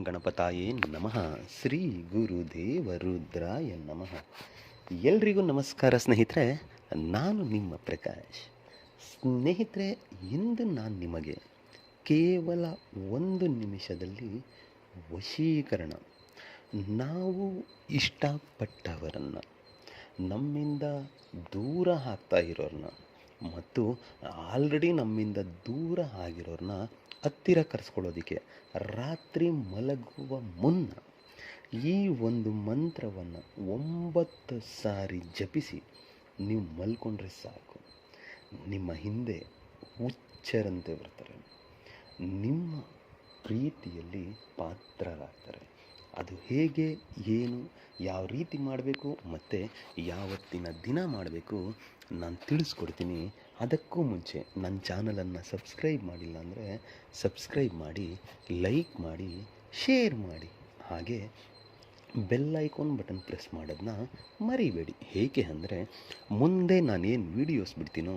ಗಣಪತಾಯೇ ನಮಃ. ಶ್ರೀ ಗುರುದೇವ ರುದ್ರಾಯ ನಮಃ. ಎಲ್ರಿಗೂ ನಮಸ್ಕಾರ ಸ್ನೇಹಿತರೆ. ನಾನು ನಿಮ್ಮ ಪ್ರಕಾಶ್. ಸ್ನೇಹಿತರೆ, ಇಂದು ನಾನು ನಿಮಗೆ ಕೇವಲ 1 ನಿಮಿಷದಲ್ಲಿ ವಶೀಕರಣ, ನಾವು ಇಷ್ಟಪಟ್ಟವರನ್ನು, ನಮ್ಮಿಂದ ದೂರ ಆಗ್ತಾ ಇರೋರನ್ನ ಮತ್ತು ಆಲ್ರೆಡಿ ನಮ್ಮಿಂದ ದೂರ ಆಗಿರೋರನ್ನ ಹತ್ತಿರ ಕರೆಸ್ಕೊಳ್ಳೋದಕ್ಕೆ ರಾತ್ರಿ ಮಲಗುವ ಮುನ್ನ ಈ ಒಂದು ಮಂತ್ರವನ್ನು 9 ಸಾರಿ ಜಪಿಸಿ ನೀವು ಮಲ್ಕೊಂಡ್ರೆ ಸಾಕು. ನಿಮ್ಮ ಹಿಂದೆ ಹುಚ್ಚರಂತೆ ಬರ್ತಾರೆ, ನಿಮ್ಮ ಪ್ರೀತಿಯಲ್ಲಿ ಪಾತ್ರರಾಗ್ತಾರೆ. ಅದು ಹೇಗೆ, ಏನು, ಯಾವ ರೀತಿ ಮಾಡಬೇಕು ಮತ್ತು ಯಾವತ್ತಿನ ದಿನ ಮಾಡಬೇಕು ನಾನು ತಿಳಿಸ್ಕೊಡ್ತೀನಿ. ಅದಕ್ಕೂ ಮುಂಚೆ ನನ್ನ ಚಾನಲನ್ನು ಸಬ್ಸ್ಕ್ರೈಬ್ ಮಾಡಿಲ್ಲ ಅಂದರೆ ಸಬ್ಸ್ಕ್ರೈಬ್ ಮಾಡಿ, ಲೈಕ್ ಮಾಡಿ, ಶೇರ್ ಮಾಡಿ, ಹಾಗೆ ಬೆಲ್ ಐಕಾನ್ ಬಟನ್ ಪ್ರೆಸ್ ಮಾಡೋದನ್ನ ಮರಿಬೇಡಿ. ಹೇಗೆ ಅಂದರೆ ಮುಂದೆ ನಾನೇನು ವೀಡಿಯೋಸ್ ಬಿಡ್ತೀನೋ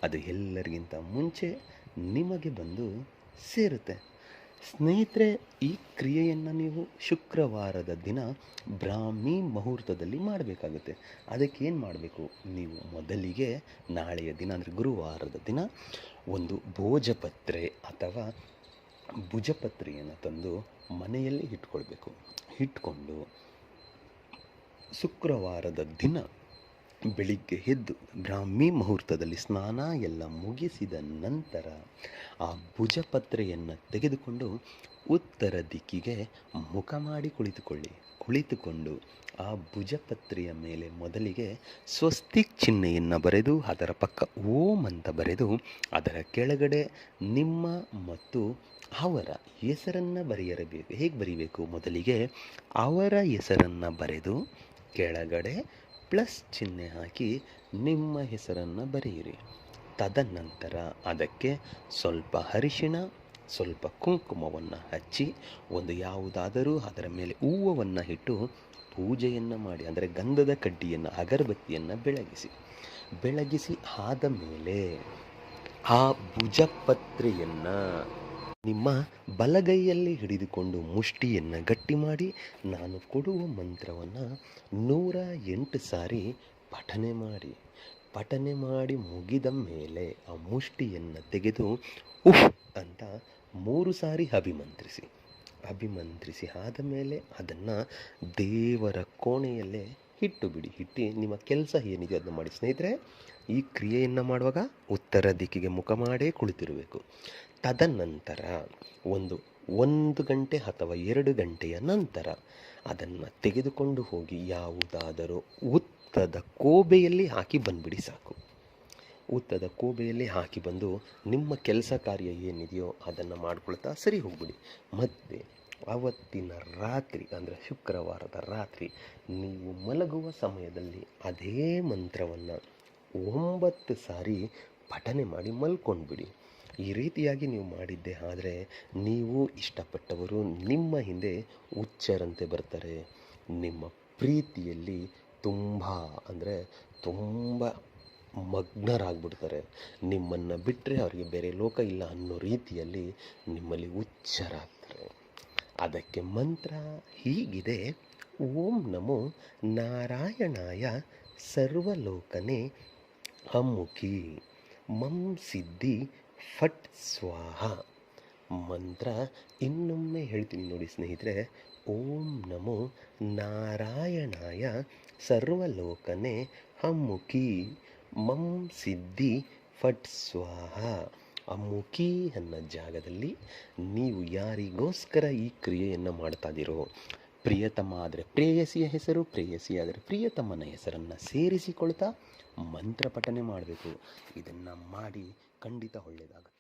ಅದು ಎಲ್ಲರಿಗಿಂತ ಮುಂಚೆ ನಿಮಗೆ ಬಂದು ಸೇರುತ್ತೆ. ಸ್ನೇಹಿತರೆ, ಈ ಕ್ರಿಯೆಯನ್ನು ನೀವು ಶುಕ್ರವಾರದ ದಿನ ಬ್ರಾಹ್ಮಿ ಮುಹೂರ್ತದಲ್ಲಿ ಮಾಡಬೇಕಾಗುತ್ತೆ. ಅದಕ್ಕೇನು ಮಾಡಬೇಕು, ನೀವು ಮೊದಲಿಗೆ ನಾಳೆಯ ದಿನ ಅಂದರೆ ಗುರುವಾರದ ದಿನ ಒಂದು ಭೋಜಪತ್ರೆ ಅಥವಾ ಭುಜಪತ್ರೆಯನ್ನು ತಂದು ಮನೆಯಲ್ಲಿ ಇಟ್ಕೊಳ್ಬೇಕು. ಇಟ್ಕೊಂಡು ಶುಕ್ರವಾರದ ದಿನ ಬೆಳಿಗ್ಗೆ ಎದ್ದು ಬ್ರಾಹ್ಮಿ ಮುಹೂರ್ತದಲ್ಲಿ ಸ್ನಾನ ಎಲ್ಲ ಮುಗಿಸಿದ ನಂತರ ಆ ಭುಜಪತ್ರೆಯನ್ನು ತೆಗೆದುಕೊಂಡು ಉತ್ತರ ದಿಕ್ಕಿಗೆ ಮುಖ ಮಾಡಿ ಕುಳಿತುಕೊಂಡು ಆ ಭುಜಪತ್ರೆಯ ಮೇಲೆ ಮೊದಲಿಗೆ ಸ್ವಸ್ತಿಕ್ ಚಿಹ್ನೆಯನ್ನು ಬರೆದು ಅದರ ಪಕ್ಕ ಓಂ ಅಂತ ಬರೆದು ಅದರ ಕೆಳಗಡೆ ನಿಮ್ಮ ಮತ್ತು ಅವರ ಹೆಸರನ್ನು ಬರೆಯಬೇಕು. ಹೇಗೆ ಬರೀಬೇಕು, ಮೊದಲಿಗೆ ಅವರ ಹೆಸರನ್ನು ಬರೆದು ಕೆಳಗಡೆ ಪ್ಲಸ್ ಚಿಹ್ನೆ ಹಾಕಿ ನಿಮ್ಮ ಹೆಸರನ್ನು ಬರೆಯಿರಿ. ತದನಂತರ ಅದಕ್ಕೆ ಸ್ವಲ್ಪ ಅರಿಶಿಣ, ಸ್ವಲ್ಪ ಕುಂಕುಮವನ್ನು ಹಚ್ಚಿ ಒಂದು ಯಾವುದಾದರೂ ಅದರ ಮೇಲೆ ಹೂವನ್ನು ಇಟ್ಟು ಪೂಜೆಯನ್ನು ಮಾಡಿ, ಅಂದರೆ ಗಂಧದ ಕಡ್ಡಿಯನ್ನು, ಅಗರಬತ್ತಿಯನ್ನು ಬೆಳಗಿಸಿ ಆದ ಮೇಲೆ ಆ ಭುಜಪತ್ರೆಯನ್ನು ನಿಮ್ಮ ಬಲಗೈಯಲ್ಲಿ ಹಿಡಿದುಕೊಂಡು ಮುಷ್ಟಿಯನ್ನು ಗಟ್ಟಿ ಮಾಡಿ ನಾನು ಕೊಡುವ ಮಂತ್ರವನ್ನು 108 ಸಾರಿ ಪಠನೆ ಮಾಡಿ ಮುಗಿದ ಮೇಲೆ ಆ ಮುಷ್ಟಿಯನ್ನು ತೆಗೆದು ಉಫ್ ಅಂತ 3 ಸಾರಿ ಅಭಿಮಂತ್ರಿಸಿ ಆದ ಮೇಲೆ ಅದನ್ನು ದೇವರ ಕೋಣೆಯಲ್ಲೇ ಇಟ್ಟು ನಿಮ್ಮ ಕೆಲಸ ಏನಿದೆ ಅದನ್ನು ಮಾಡಿ. ಸ್ನೇಹಿತರೆ, ಈ ಕ್ರಿಯೆಯನ್ನು ಮಾಡುವಾಗ ಉತ್ತರ ದಿಕ್ಕಿಗೆ ಮುಖ ಮಾಡೇ ಕುಳಿತಿರಬೇಕು. ತದನಂತರ 1 ಗಂಟೆ ಅಥವಾ 2 ಗಂಟೆಯ ನಂತರ ಅದನ್ನು ತೆಗೆದುಕೊಂಡು ಹೋಗಿ ಯಾವುದಾದರೂ ಉತ್ತದ ಕೋಬೆಯಲ್ಲಿ ಹಾಕಿ ಬಂದುಬಿಡಿ ಸಾಕು. ಉತ್ತದ ಕೋಬೆಯಲ್ಲಿ ಹಾಕಿ ಬಂದು ನಿಮ್ಮ ಕೆಲಸ ಕಾರ್ಯ ಏನಿದೆಯೋ ಅದನ್ನು ಮಾಡ್ಕೊಳ್ತಾ ಸರಿ ಹೋಗ್ಬಿಡಿ. ಮತ್ತು ಅವತ್ತಿನ ರಾತ್ರಿ ಅಂದರೆ ಶುಕ್ರವಾರದ ರಾತ್ರಿ ನೀವು ಮಲಗುವ ಸಮಯದಲ್ಲಿ ಅದೇ ಮಂತ್ರವನ್ನು 9 ಸಾರಿ ಪಠನೆ ಮಾಡಿ ಮಲ್ಕೊಂಡ್ಬಿಡಿ. ಈ ರೀತಿಯಾಗಿ ನೀವು ಮಾಡಿದ್ದೆ ಆದರೆ ನೀವು ಇಷ್ಟಪಟ್ಟವರು ನಿಮ್ಮ ಹಿಂದೆ ಹುಚ್ಚರಂತೆ ಬರ್ತಾರೆ. ನಿಮ್ಮ ಪ್ರೀತಿಯಲ್ಲಿ ತುಂಬ ಮಗ್ನರಾಗ್ಬಿಡ್ತಾರೆ. ನಿಮ್ಮನ್ನು ಬಿಟ್ಟರೆ ಅವರಿಗೆ ಬೇರೆ ಲೋಕ ಇಲ್ಲ ಅನ್ನೋ ರೀತಿಯಲ್ಲಿ ನಿಮ್ಮಲ್ಲಿ ಹುಚ್ಚರಾಗ್ತಾರೆ. ಅದಕ್ಕೆ ಮಂತ್ರ ಹೀಗಿದೆ: ಓಂ ನಮೋ ನಾರಾಯಣಾಯ ಸರ್ವಲೋಕನೆ ಅಮ್ಮುಖಿ ಮಂ ಸಿದ್ಧಿ ಫಟ್ ಸ್ವಾಹ. ಮಂತ್ರ ಇನ್ನೊಮ್ಮೆ ಹೇಳ್ತೀನಿ ನೋಡಿ ಸ್ನೇಹಿತರೆ. ಓಂ ನಮೋ ನಾರಾಯಣಾಯ ಸರ್ವಲೋಕನೆ ಅಮ್ಮುಖಿ ಮಂ ಸಿದ್ಧಿ ಫಟ್ ಸ್ವಾಹ. ಅಮ್ಮುಖಿ ಅನ್ನೋ ಜಾಗದಲ್ಲಿ ನೀವು ಯಾರಿಗೋಸ್ಕರ ಈ ಕ್ರಿಯೆಯನ್ನು ಮಾಡ್ತಾ ಇದ್ದೀರೋ, ಪ್ರಿಯತಮ ಆದರೆ ಪ್ರೇಯಸಿಯ ಹೆಸರು, ಪ್ರೇಯಸಿ ಆದರೆ ಪ್ರಿಯತಮನ ಹೆಸರನ್ನು ಸೇರಿಸಿಕೊಳ್ತಾ ಮಂತ್ರ ಪಠನೆ ಮಾಡಬೇಕು. ಇದನ್ನು ಮಾಡಿ, ಖಂಡಿತ ಒಳ್ಳೆಯದಾಗುತ್ತೆ.